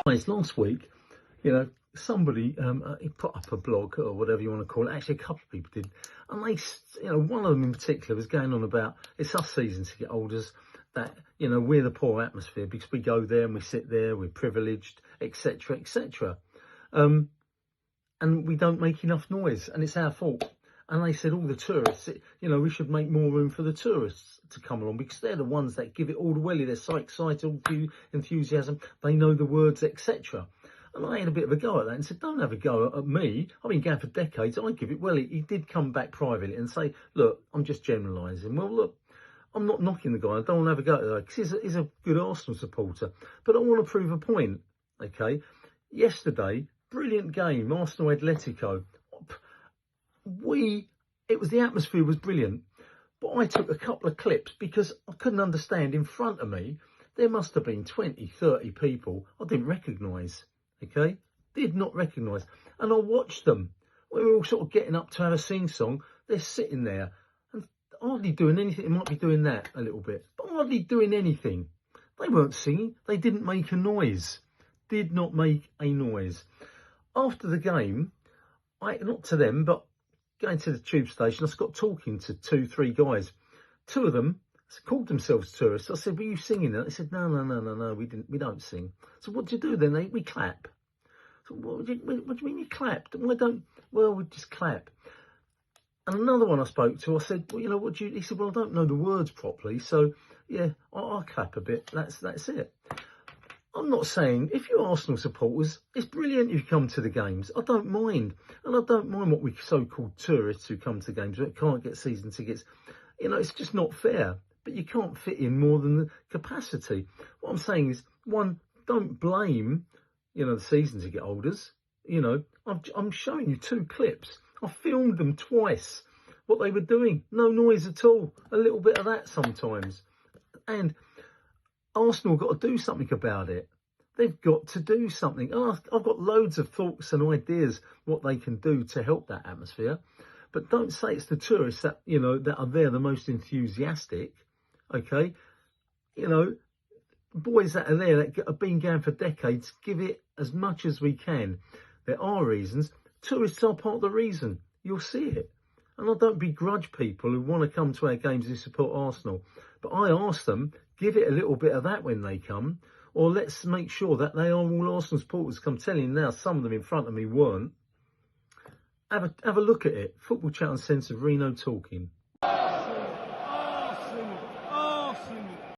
Last week, somebody he put up a blog or whatever you want to call it. Actually, a couple of people did, and one of them in particular was going on about it's us season ticket holders that we're the poor atmosphere because we go there and we sit there, we're privileged, etc., etc. And we don't make enough noise, and it's our fault. And they said all the tourists, we should make more room for the tourists to come along because they're the ones that give it all the welly. They're so excited, all the enthusiasm. They know the words, etc. And I had a bit of a go at that and said, don't have a go at me. I've been going for decades. I give it welly. He did come back privately and say, look, I'm just generalising. Well, look, I'm not knocking the guy. I don't want to have a go at that because he's a good Arsenal supporter. But I want to prove a point, okay? Yesterday, brilliant game, Arsenal Atletico. The atmosphere was brilliant, but I took a couple of clips because I couldn't understand. In front of me, there must have been 20, 30 people I didn't recognise, okay? Did not recognise. And I watched them. We were all sort of getting up to have a sing-song. They're sitting there and hardly doing anything. They might be doing that a little bit, but hardly doing anything. They weren't singing. They didn't make a noise. Did not make a noise. After the game, not to them, but going to the tube station, I got talking to 2-3 guys. Two of them called themselves tourists. I said, were you singing that? They said, no, we don't sing. So what do you do then? We clap. So what do you mean you clapped? Well, we just clap. And another one I spoke to, I said, well, he said, well, I don't know the words properly. So yeah, I'll clap a bit. That's it. I'm not saying, if you're Arsenal supporters, it's brilliant if you come to the games. I don't mind. And I don't mind what we so-called tourists who come to games that can't get season tickets. It's just not fair. But you can't fit in more than the capacity. What I'm saying is, one, don't blame, the season ticket holders. I'm showing you 2 clips. I filmed them twice. What they were doing. No noise at all. A little bit of that sometimes. And Arsenal got to do something about it. They've got to do something. I've got loads of thoughts and ideas what they can do to help that atmosphere. But don't say it's the tourists that, that are there the most enthusiastic. Okay? Boys that are there that have been going for decades, give it as much as we can. There are reasons. Tourists are part of the reason. You'll see it. And I don't begrudge people who want to come to our games who support Arsenal. But I ask them, give it a little bit of that when they come, or let's make sure that they are all Arsenal supporters. I'm telling you now, some of them in front of me weren't. Have a look at it. Football Chat and Sense of Reno talking.